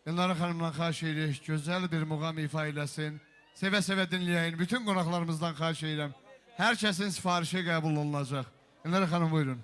Elnara xanımdan xahiş edirik, gözəl bir muğam ifa eləsin. Sevə-sevə dinləyin, bütün qonaqlarımızdan xahiş edirəm. Hər kəsin sifarişi qəbul olunacaq. Elnara xanım, buyurun.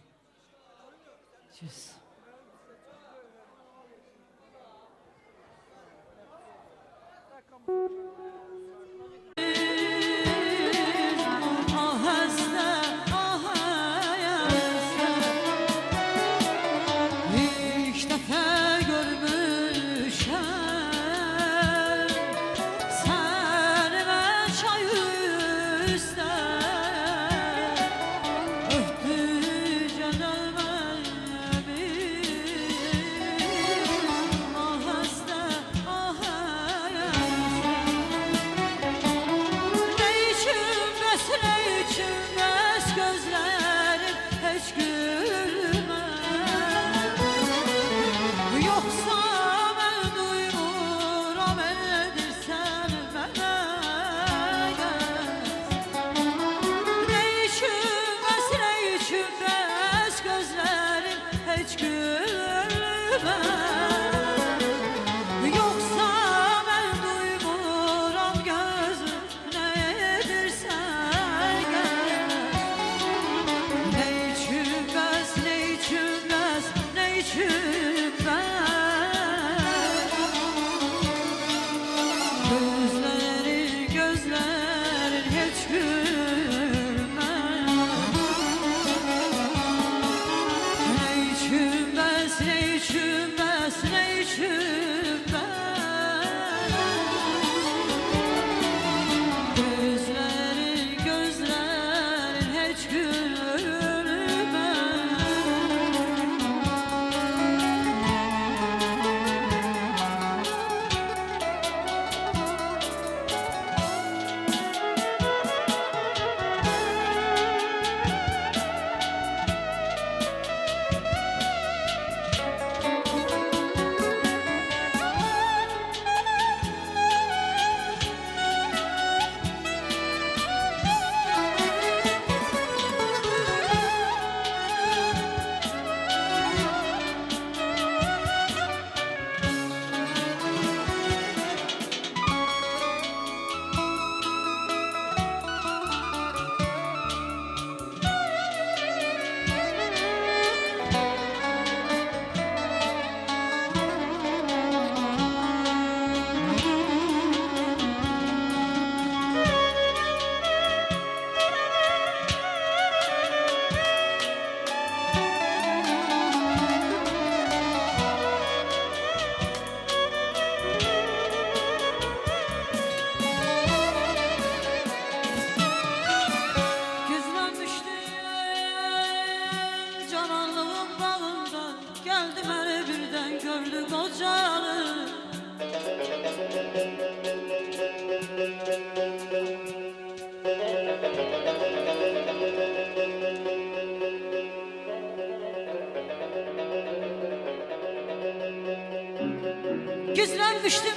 Güzlenmiştim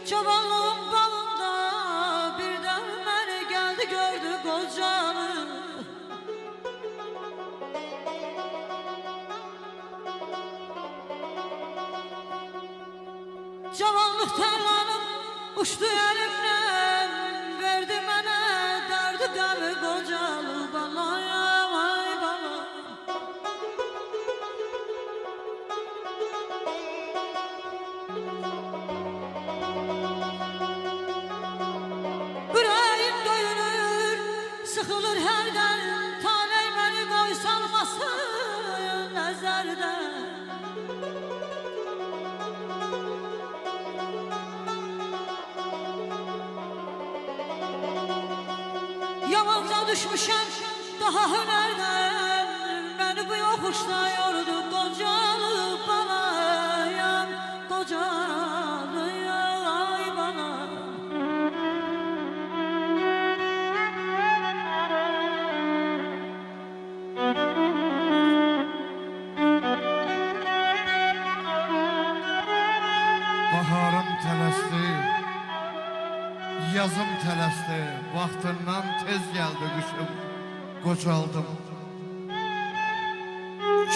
çobanlığın balında, birden beni geldi gördü kocanı. Cavanlık terlanıp uçtu elimden, verdi bana derdi gami kocalı bana ya vay bana. Yüreğim döyünür, sıkılır herden, tanem beni koy salmasın nezerden. Yamanca düşmüşem daha hünerden, beni bu yokuşta yordu kocalı bana yan, kocalı yay bana. Baharım tələsdi, yazım tələsdi, vaxtından tez gəldi qışım, qocaldım.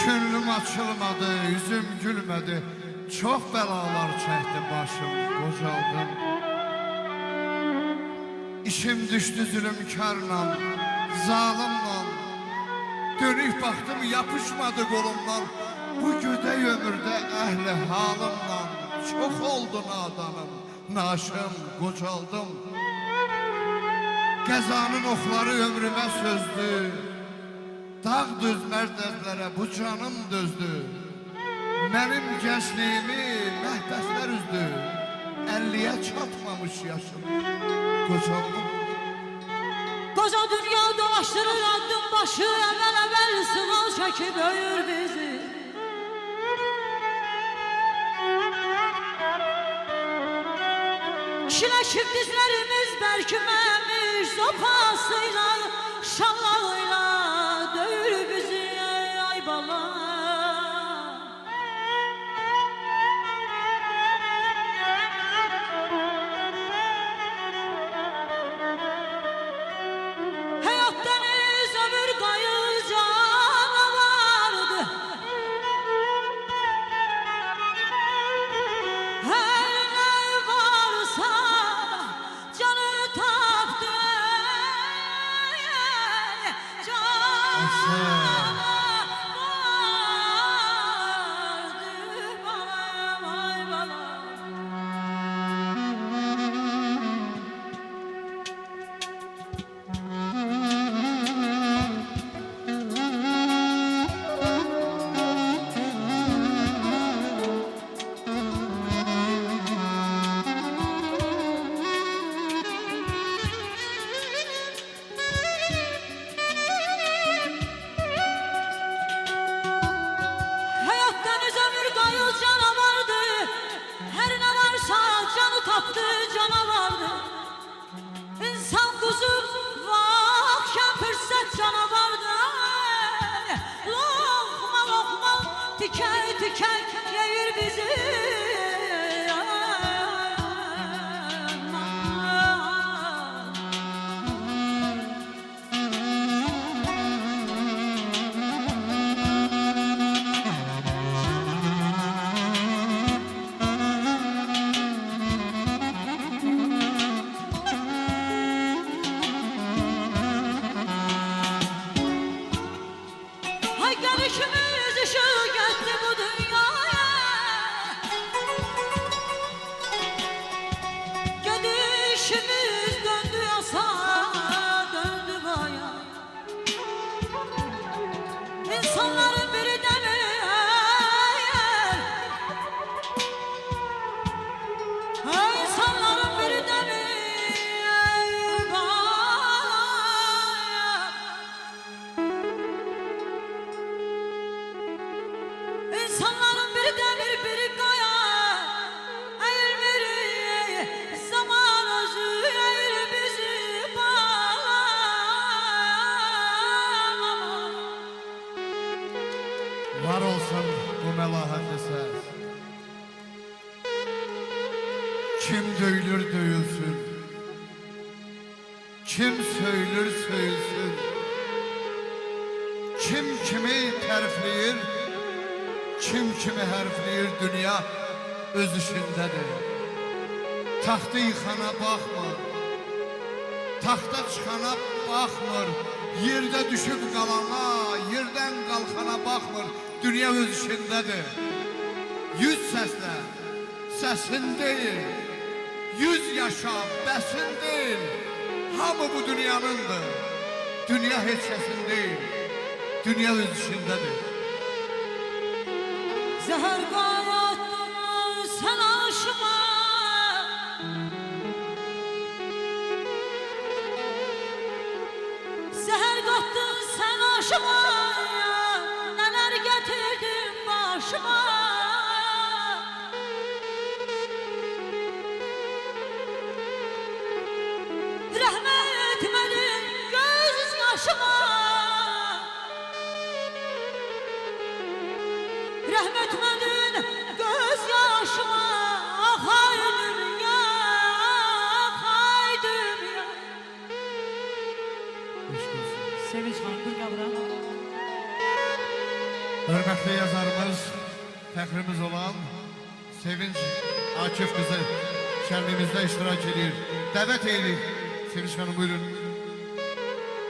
Könlüm açılmadı, yüzüm gülmədi, Çox bəlalar çəkdi başım, qocaldım. İşim düşdü zülümkarla, zalimla. Dönüb baxdım, yapışmadı qolumdan. Bu güdək ömürdə əhli halımla. Çox oldu nadanım, naşım, qocaldım. Qəzanın oxları ömrümə sözdü. Dağ düzmər dərdlərə bu canım dözdü. Mənim gəncliyimi məhbəslər üzdü. 50'ye çatmamış yaşım, qocaldım. Koca dünya dolaştırır adım başı, əvvəl sığal çəkib öyür bizi. Kişiləşib dizlərimiz bərkiməmiş, sopasıyla, şallağıyla döyür bizi, ay bala. Həyat dəniz, ömür qayı canavardı. Hər nə varsa canı tapdı. Canavardı balam, ay balam. Hayat deniz ömür qayıl canavardı. Her ne varsa canı taptı canavardı. İnsan kuzu vakken fürsət canavardı. Lokma lokma tikey tikey yeyir bizi. Hay gelişimiz ışık etti bu dünyaya. Gidişimiz döndü yasa, döndü baya. İnsanların biri de mi eğer? İnsanların biri de mi eyvah? İnsanların biri demir biri kaya. Eğilmiri zaman özü eğil bizi bağlamam. Var olsun bu məlahətli səs. Kim döyülür döyülsün, kim söylür söyülsün. Kim kimi tərifləyir, kim kimi hərfləyir, dünya öz işindədir. Taxtı yıxana baxmır, taxta çıxana baxmır. Yerdə düşüb qalana, yerdən qalxana baxmır. Dünya öz işindədir. Yüz səslə, səsin deyil. Yüz yaşa, bəsin deyil. Hamı bu dünyanındır. Dünya heç kəsin deyil. Dünya öz işindədir. Zəhər qayattın sən aşıma. Zəhər qattın sən aşıma. Nələr gətirdin başıma. Rəhmət etmədin göz yaşıma. Rəhmət etmədin göz yaşıma. Ah ay dünya, ah ay dünya. Sevinç xanım, dur qabıra. Hörmətli yazarımız, fəxrimiz olan Sevinç Akif kızı şenliğimizde iştirak ediyor. Davet edilir. Sevinç Hanım buyurun.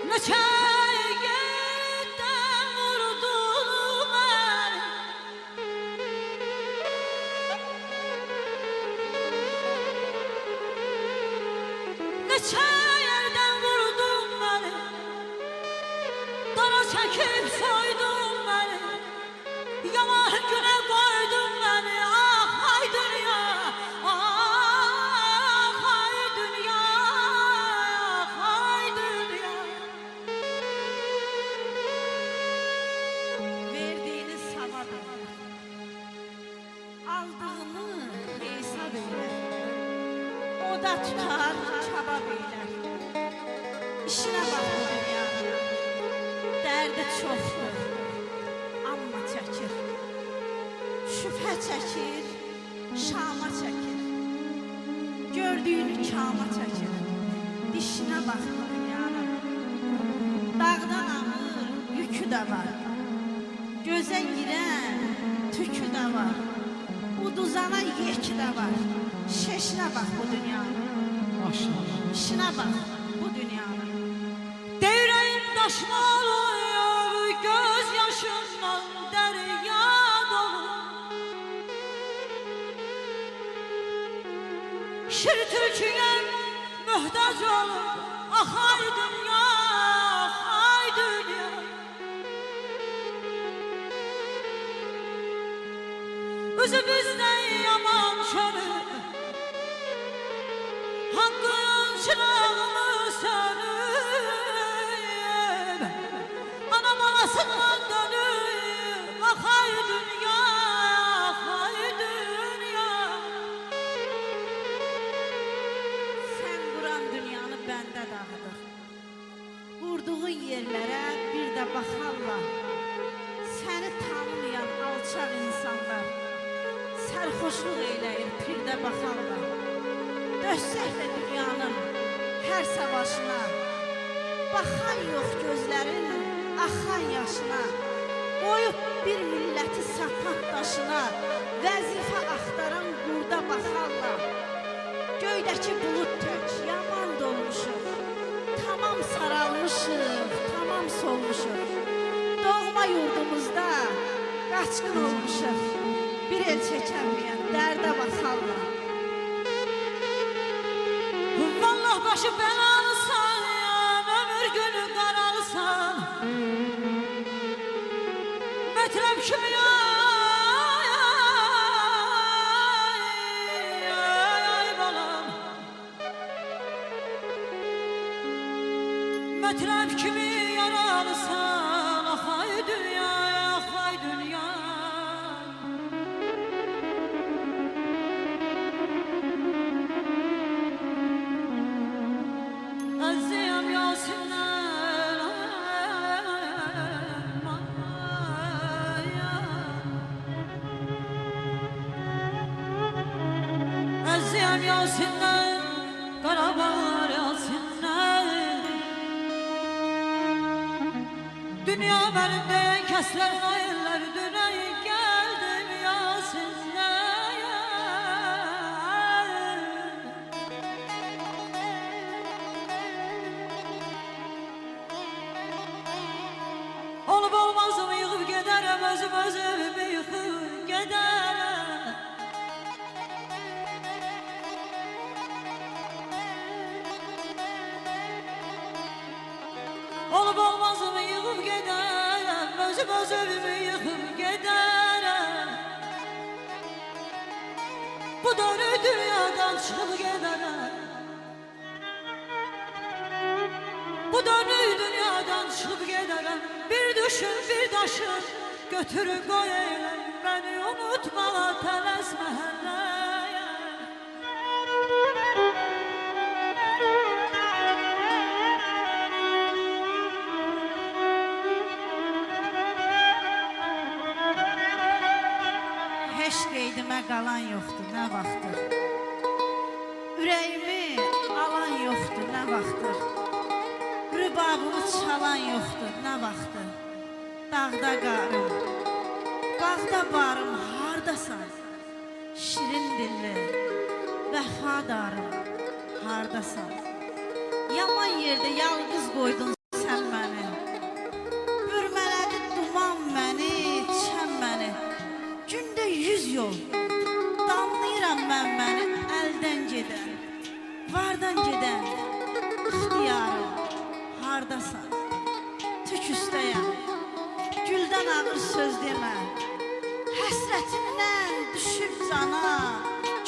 Neçə yerdən vurdu məni Neçə yerdən vurdun məni Dara çəkib soydun məni Yalan günə qoydun məni Ah ay dünya Ah ay dünya Ah ay dünya Verdiğiniz savab eyler, aldığını hesap eyler, o da tutar çabab eyler. İşine bak bu dünyanın, derdi çoktur, amma çəkir. Şüphə çəkir, şama çəkir, gördüğünü kama çəkir. Dişine bak bu dünyanın, dağdan ağır yükü de var. Göze giren tükü de var. Uduzana yeki de var. Şeşine bak bu dünyanın. Maşallah İşine bak bu dünyanın. Devreyim daşma oluyor göz yaşından derya dolu Şir türküye mühtaç olur ah ay dünya ah ay dünya Özümüzden yaman çölür Hakkın çırağını sönüp Anam anasından dönüp Ah ay dünya, ah ay dünya Sen kuran dünyanı bende dağıdır. Vurduğun yerlere bir de bakarlar. Seni tanımayan alçak insanlar sərxoşluq eyləyir pirdə bakarlar. Döşsək də dünyanın hər savaşına Baxan yox gözlərin axan yaşına Qoyub bir milləti sapat daşına Vəzifə axtaran qurda baxarlar Göydəki bulud tök yaman dolmuşuq Tamam saralmışıq, tamam solmuşuq Doğma yurdumuzda qaçqın olmuşuq Bir el çəkənməyən dərdə baxarlar Vallah başı belalısan ya ömür günü karalısan Metrem kimi ya ay balam Metrem kimi yaralısan ah ay dünya ah ay dünya Aziyam Yasinler Aziyam Yasinler Karabağlar Yasinler Dünya benim de keslerin ayırlar Düney geldim Yasinler Olup olmazımı yıkıp giderim özümü yıkıp giderim Olup olmazımı yıkıp giderim özümü yıkıp giderim Bu dönü dünyadan çıkıp giderim Bu dönü dünyadan çıkıp giderim Bir düşün bir taşın götürüp koyayım Beni unutma tələsmə həlləyə Heç qeydimə qalan yoxdur, nə vaxtdır Ürəyimi alan yoxdur, nə vaxtdır Rübabımı çalan yoxdur, nə vaxtdır Dağda qarım, bağda barım, hardasan Şirin dilli, vəfadarım, hardasan? Yaman yerdə yalqız qoydun sən məni. Bürmələdi duman məni, çən məni. Gündə 100 yol, damlayıram mən məni əldən gedən, vardan gedən. İxtiyarım, hardasan? Tük üstəyəm, güldən ağır söz demə. Həsrətimdən düşüb cana,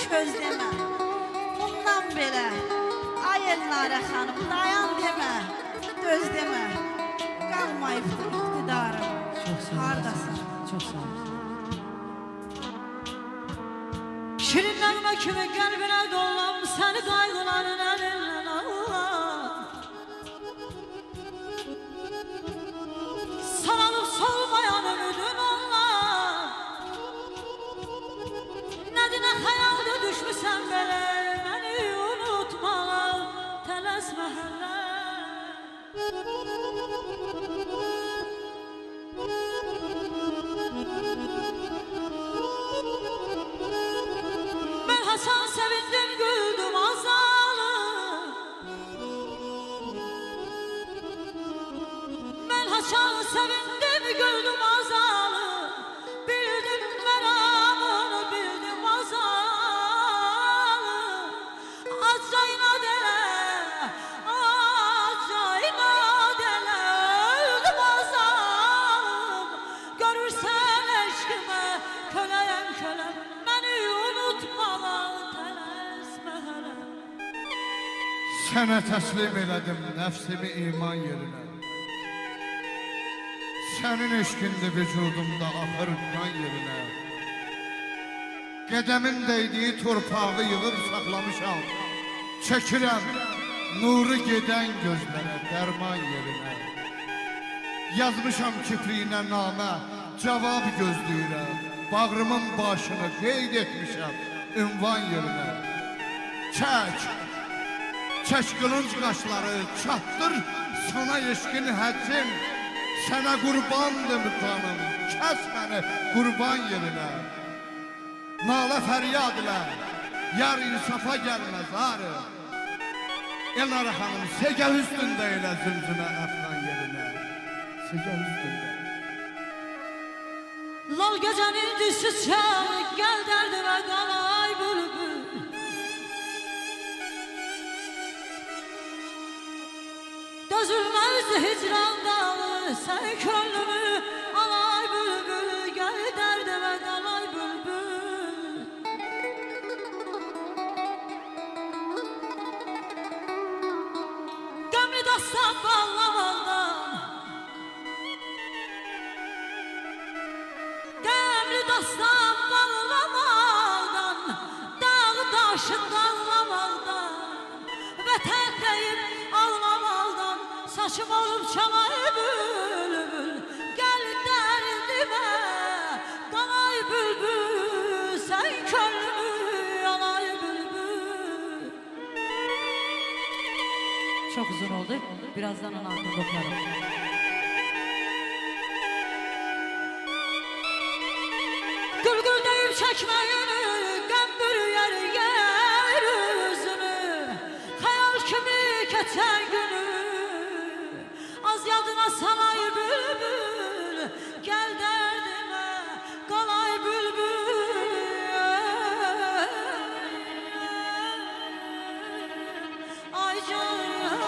köz demə. Bundan belə, ay Elnarə xanım, dayan demə, döz demə. Qalmayıbdır iqtidarım, hardasan? Çok sağ ol. Şirin nəğmə kimi qəlbinə dolam, səni qayğıların əlindən Allah. Saralıb solmayan ümidin Allah. Nədinə xəyalda düşmüsən belə, məni unutmağa tələsmə hələ. Ben Hasan sevindim güldüm azalı. Ben Hasan sevindim güldüm azalı. Bildim meramını bildim azalı. Acayına dele, acayına dele öldüm azalım. Görürsen eşkime köleyem kölem, beni unutmağa tələsmə hələ. Sənə təslim elədim nəfsimi iman yerinə. Sənin eşkindi vücudumda axır qan yerinə. Qədəmin dəydiyi torpağı yığıb saxlamışam. Çəkirəm nuru gedən gözlərə, dərman yerinə. Yazmışam kipriyinə namə, cavab gözləyirəm. Bağrımın başını qeyd etmişəm ünvan yerinə. Çək, çək qılınc qaşları, çatdır sana eşkin həccim. Sənə qurbandım canım, kəs məni qurban yerinə. Nalə fəryad ilə, yar insafa gəlməz arı. Elnarə xanım, segəl üstündə elə zümzümə əfqan yerinə. Segəl üstündə. Lal gecenin düzsüz çal, gel derdime qalay bülbül. Dözülmez hicran dağı, sen könlümü alay bülbül. Gel derdime qalay bülbül. Gömlü dastan bağlamaqdan, Qəmli dastan bağlamaqdan, dağı daşı dağlamaqdan, vətən deyib ağlamaqdan, saçım olub çalay bülbül. Gəl dərdimə qalay bülbül, sən könlümü alay bülbül. Çok uzun oldu, birazdan onu artık okuyorum. Gülgül deyip çekmeyini, qəmbür yer üzünü. Hayal kimi keçen günü, az yadına salay bülbül. Gel derdime qalay bülbül. Ay canım,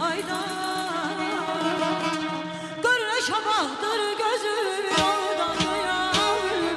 aydan, görüne şabahdır gözü yoldan ya bülbül.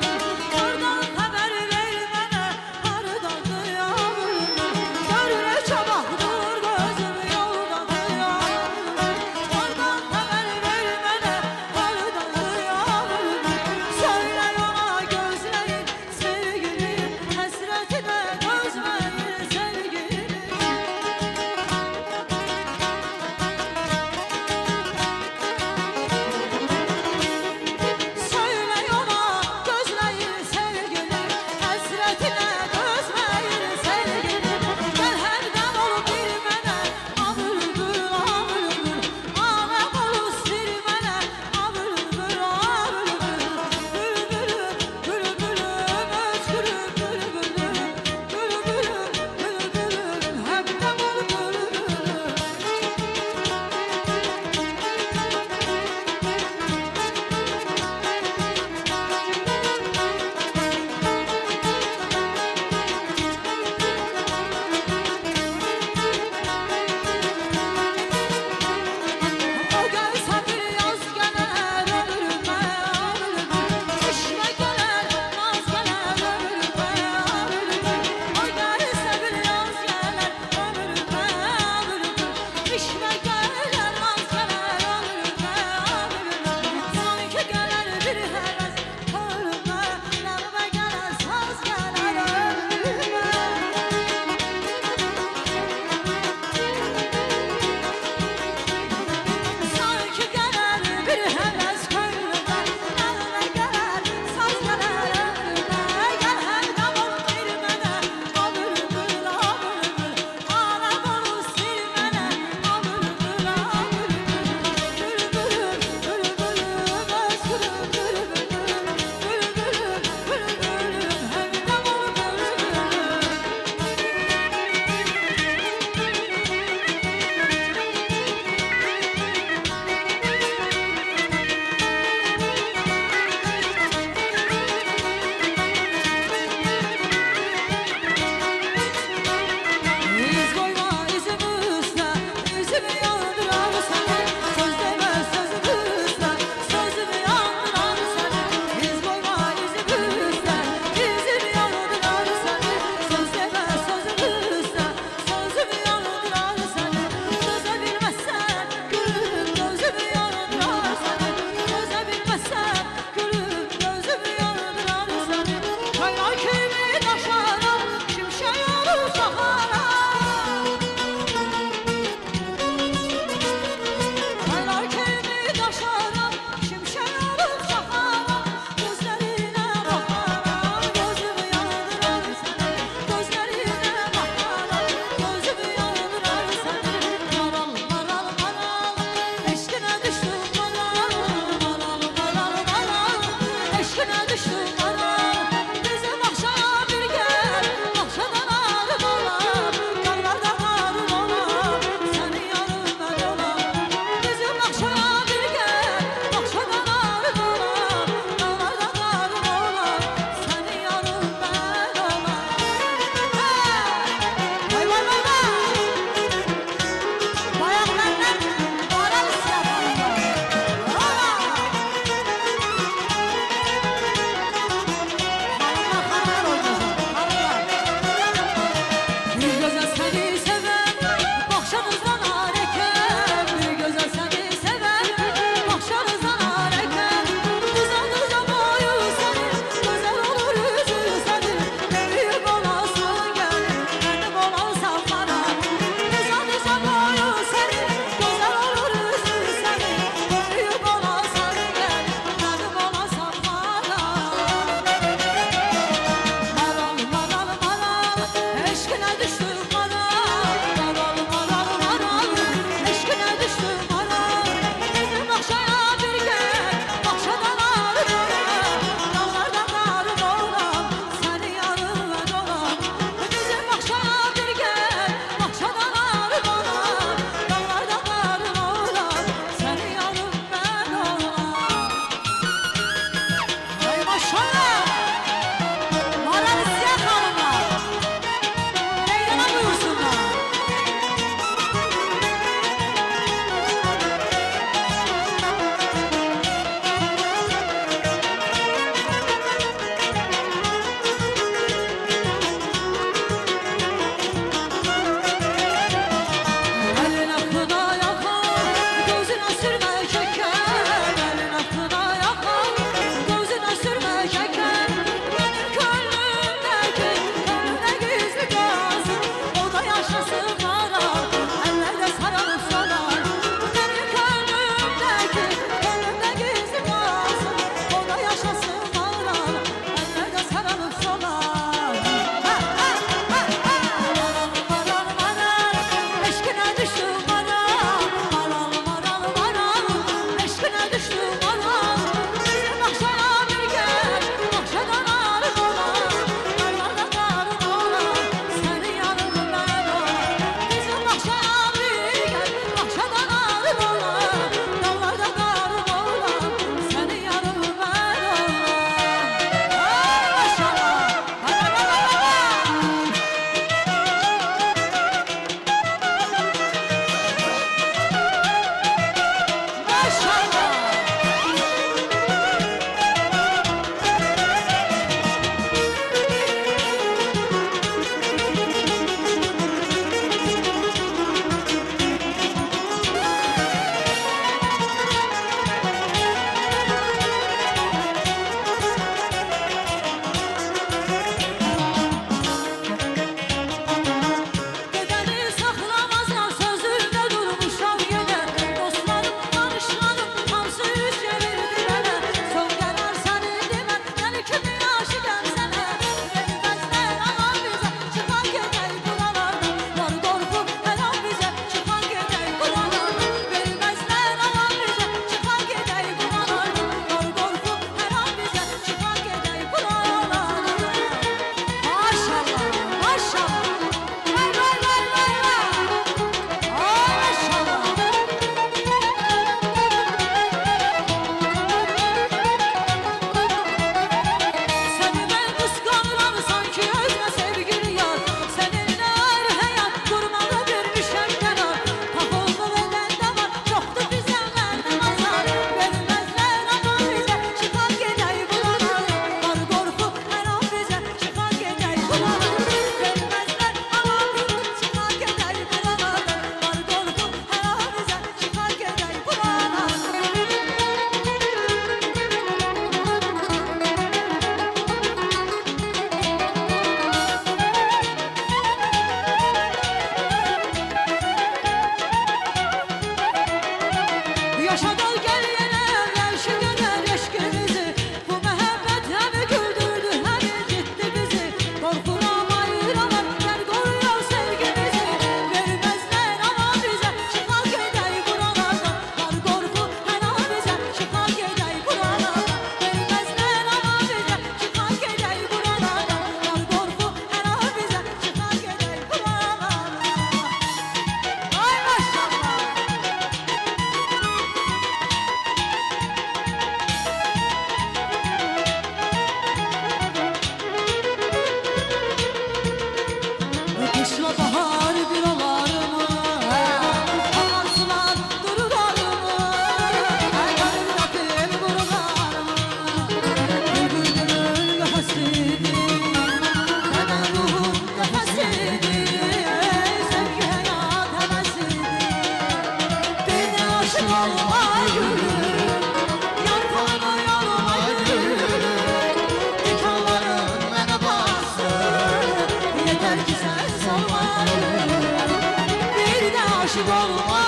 aşık olma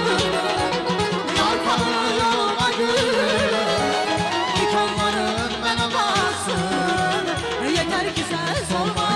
gülüm Yalvarır yoluma gülüm İkonların bana baksın Yeter ki sen solma